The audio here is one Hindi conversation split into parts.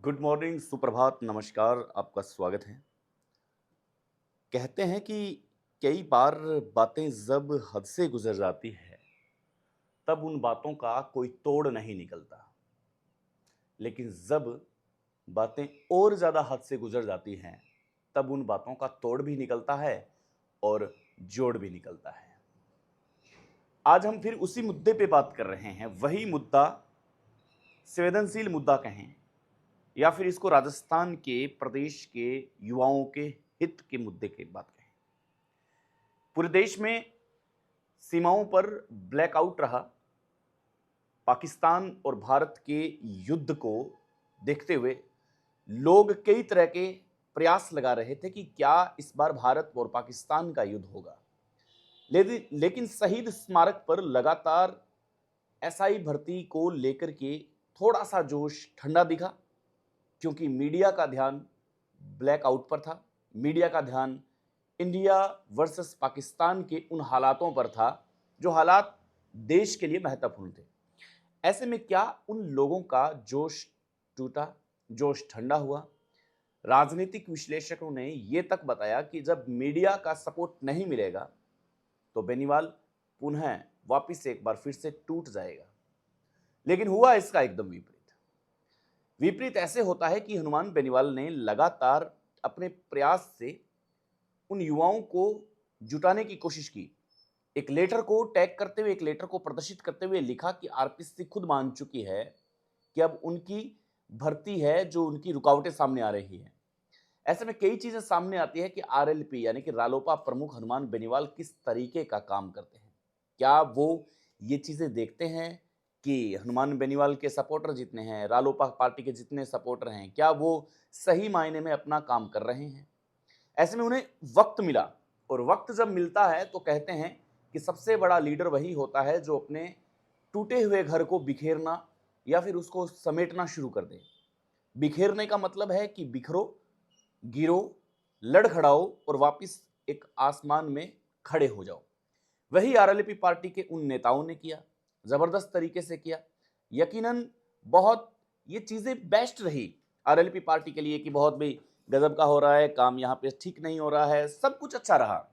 गुड मॉर्निंग, सुप्रभात, नमस्कार, आपका स्वागत है। कहते हैं कि कई बार बातें जब हद से गुजर जाती है, तब उन बातों का कोई तोड़ नहीं निकलता। लेकिन जब बातें और ज़्यादा हद से गुजर जाती हैं, तब उन बातों का तोड़ भी निकलता है और जोड़ भी निकलता है। आज हम फिर उसी मुद्दे पे बात कर रहे हैं। वही मुद्दा, संवेदनशील मुद्दा कहें या फिर इसको राजस्थान के प्रदेश के युवाओं के हित के मुद्दे की बात कहें। पूरे देश में सीमाओं पर ब्लैकआउट रहा। पाकिस्तान और भारत के युद्ध को देखते हुए लोग कई तरह के प्रयास लगा रहे थे कि क्या इस बार भारत और पाकिस्तान का युद्ध होगा। लेकिन शहीद स्मारक पर लगातार एसआई भर्ती को लेकर के थोड़ा सा जोश ठंडा दिखा, क्योंकि मीडिया का ध्यान ब्लैकआउट पर था। मीडिया का ध्यान इंडिया वर्सेस पाकिस्तान के उन हालातों पर था जो हालात देश के लिए महत्वपूर्ण थे। ऐसे में क्या उन लोगों का जोश टूटा, जोश ठंडा हुआ? राजनीतिक विश्लेषकों ने यह तक बताया कि जब मीडिया का सपोर्ट नहीं मिलेगा तो बेनीवाल पुनः वापिस एक बार फिर से टूट जाएगा। लेकिन हुआ इसका एकदम विपरीत। विपरीत ऐसे होता है कि हनुमान बेनीवाल ने लगातार अपने प्रयास से उन युवाओं को जुटाने की कोशिश की। एक लेटर को टैग करते हुए, एक लेटर को प्रदर्शित करते हुए लिखा कि आरपीसी खुद मान चुकी है कि अब उनकी भर्ती है जो उनकी रुकावटें सामने आ रही हैं। ऐसे में कई चीजें सामने आती है कि आरएलपी यानी कि रालोपा प्रमुख हनुमान बेनीवाल किस तरीके का काम करते हैं। क्या वो ये चीजें देखते हैं कि हनुमान बेनीवाल के सपोर्टर जितने हैं, रालोपा पार्टी के जितने सपोर्टर हैं, क्या वो सही मायने में अपना काम कर रहे हैं? ऐसे में उन्हें वक्त मिला, और वक्त जब मिलता है तो कहते हैं कि सबसे बड़ा लीडर वही होता है जो अपने टूटे हुए घर को बिखेरना या फिर उसको समेटना शुरू कर दे। बिखेरने का मतलब है कि बिखरो, गिरो, लड़खड़ाओ और वापस एक आसमान में खड़े हो जाओ। वही आरएलपी पार्टी के उन नेताओं ने किया, जबरदस्त तरीके से किया। यकीनन बहुत ये चीजें बेस्ट रही आरएलपी पार्टी के लिए कि बहुत भी गजब का हो रहा है काम, यहाँ पे ठीक नहीं हो रहा है, सब कुछ अच्छा रहा।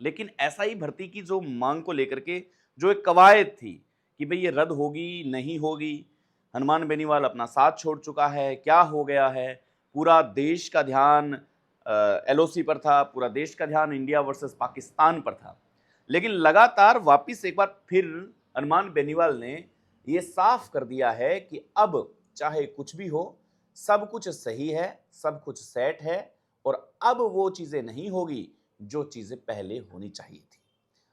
लेकिन एसआई भर्ती की जो मांग को लेकर के जो एक कवायद थी कि भाई ये रद्द होगी नहीं होगी, हनुमान बेनीवाल अपना साथ छोड़ चुका है, क्या हो गया है, पूरा देश का ध्यान एलओसी पर था, पूरा देश का ध्यान इंडिया वर्सेस पाकिस्तान पर था। लेकिन लगातार वापिस एक बार फिर हनुमान बेनीवाल ने ये साफ कर दिया है कि अब चाहे कुछ भी हो, सब कुछ सही है, सब कुछ सेट है, और अब वो चीजें नहीं होगी जो चीजें पहले होनी चाहिए थी।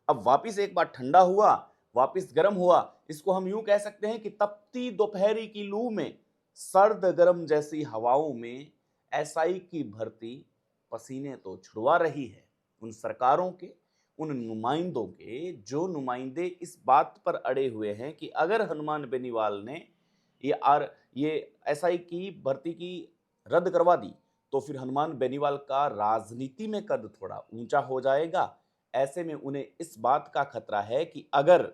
अब वापिस एक बार ठंडा हुआ, वापिस गर्म हुआ। इसको हम यूं कह सकते हैं कि तपती दोपहरी की लू में, सर्द गर्म जैसी हवाओं में एसआई की भर्ती पसीने तो छुड़वा रही है उन सरकारों के, उन नुमाइंदों के जो नुमाइंदे इस बात पर अड़े हुए हैं कि अगर हनुमान बेनीवाल ने ये एसआई की भर्ती की रद्द करवा दी तो फिर हनुमान बेनीवाल का राजनीति में कद थोड़ा ऊंचा हो जाएगा। ऐसे में उन्हें इस बात का खतरा है कि अगर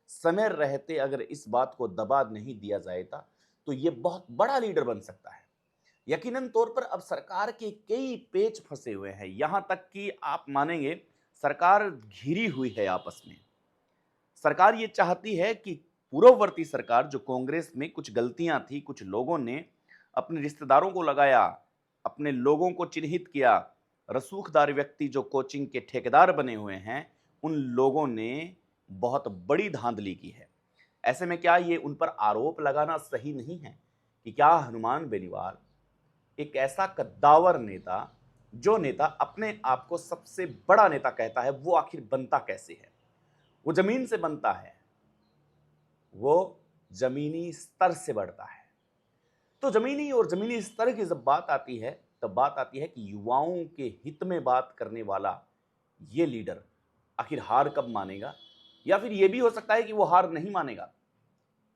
समय रहते अगर इस बात को दबा नहीं दिया जाएगा तो ये बहुत बड़ा लीडर बन सकता है। यकीनन तौर पर अब सरकार के कई पेच फंसे हुए हैं, यहां तक कि आप मानेंगे सरकार घिरी हुई है आपस में। सरकार ये चाहती है कि पूर्ववर्ती सरकार जो कांग्रेस में कुछ गलतियां थी, कुछ लोगों ने अपने रिश्तेदारों को लगाया, अपने लोगों को चिन्हित किया, रसूखदार व्यक्ति जो कोचिंग के ठेकेदार बने हुए हैं, उन लोगों ने बहुत बड़ी धांधली की है। ऐसे में क्या ये उन पर आरोप लगाना सही नहीं है कि क्या हनुमान बेनीवाल एक ऐसा कद्दावर नेता, जो नेता अपने आप को सबसे बड़ा नेता कहता है, वो आखिर बनता कैसे है? वो जमीन से बनता है, वो जमीनी स्तर से बढ़ता है। तो जमीनी और जमीनी स्तर की जब बात आती है, तब बात आती है कि युवाओं के हित में बात करने वाला ये लीडर आखिर हार कब मानेगा, या फिर ये भी हो सकता है कि वो हार नहीं मानेगा।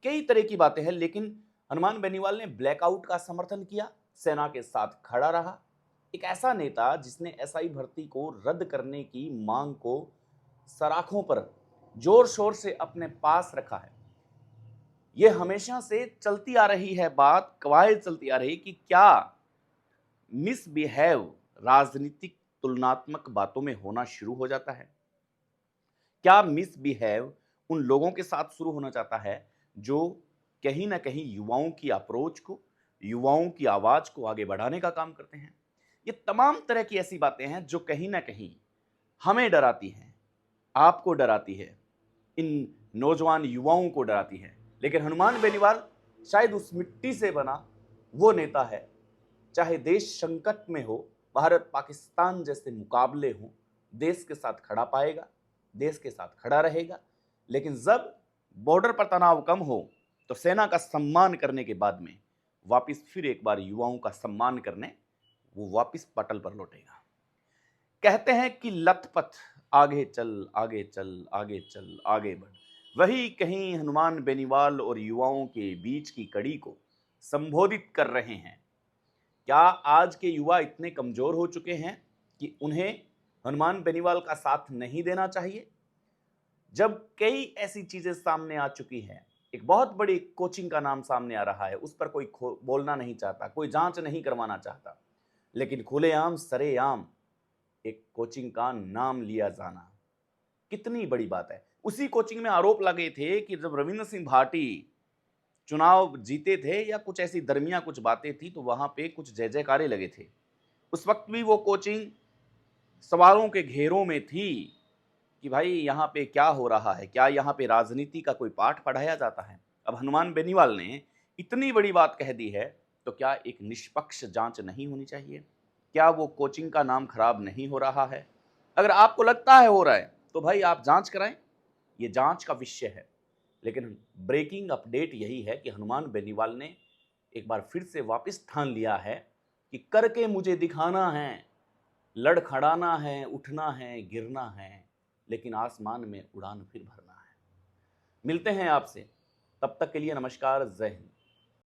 कई तरह की बातें हैं, लेकिन हनुमान बेनीवाल ने ब्लैकआउट का समर्थन किया, सेना के साथ खड़ा रहा। एक ऐसा नेता जिसने एसआई भर्ती को रद्द करने की मांग को सराखों पर जोर शोर से अपने पास रखा है, ये हमेशा से चलती आ रही है बात, कवायद चलती आ रही कि क्या मिसबिहेव राजनीतिक तुलनात्मक बातों में होना शुरू हो जाता है? क्या मिसबिहेव उन लोगों के साथ शुरू होना चाहता है जो कहीं ना कहीं युवाओं की अप्रोच को, युवाओं की आवाज को आगे बढ़ाने का काम करते हैं? ये तमाम तरह की ऐसी बातें हैं जो कहीं ना कहीं हमें डराती हैं, आपको डराती है, इन नौजवान युवाओं को डराती है। लेकिन हनुमान बेनीवाल शायद उस मिट्टी से बना वो नेता है, चाहे देश संकट में हो, भारत पाकिस्तान जैसे मुकाबले हों, देश के साथ खड़ा पाएगा, देश के साथ खड़ा रहेगा। लेकिन जब बॉर्डर पर तनाव कम हो तो सेना का सम्मान करने के बाद में वापिस फिर एक बार युवाओं का सम्मान करने वो वापिस पटल पर लौटेगा। कहते हैं कि लथपथ आगे चल, आगे चल, आगे चल, आगे बढ़, वही कहीं हनुमान बेनीवाल और युवाओं के बीच की कड़ी को संबोधित कर रहे हैं। क्या आज के युवा इतने कमजोर हो चुके हैं कि उन्हें हनुमान बेनीवाल का साथ नहीं देना चाहिए? जब कई ऐसी चीजें सामने आ चुकी हैं, एक बहुत बड़ी कोचिंग का नाम सामने आ रहा है, उस पर कोई बोलना नहीं चाहता, कोई जांच नहीं करवाना चाहता, लेकिन खुलेआम सरेआम एक कोचिंग का नाम लिया जाना कितनी बड़ी बात है। उसी कोचिंग में आरोप लगे थे कि जब रविंद्र सिंह भाटी चुनाव जीते थे या कुछ ऐसी दरमिया कुछ बातें थी तो वहां पे कुछ जय जयकारे लगे थे। उस वक्त भी वो कोचिंग सवालों के घेरों में थी कि भाई यहाँ पे क्या हो रहा है, क्या यहाँ पे राजनीति का कोई पाठ पढ़ाया जाता है? अब हनुमान बेनीवाल ने इतनी बड़ी बात कह दी है तो क्या एक निष्पक्ष जांच नहीं होनी चाहिए? क्या वो कोचिंग का नाम खराब नहीं हो रहा है? अगर आपको लगता है हो रहा है तो भाई आप जांच कराएं, ये जांच का विषय है। लेकिन ब्रेकिंग अपडेट यही है कि हनुमान बेनीवाल ने एक बार फिर से वापस ठान लिया है कि करके मुझे दिखाना है, लड़खड़ाना है, उठना है, गिरना है, लेकिन आसमान में उड़ान फिर भरना है। मिलते हैं आपसे, तब तक के लिए नमस्कार, जय हिंद।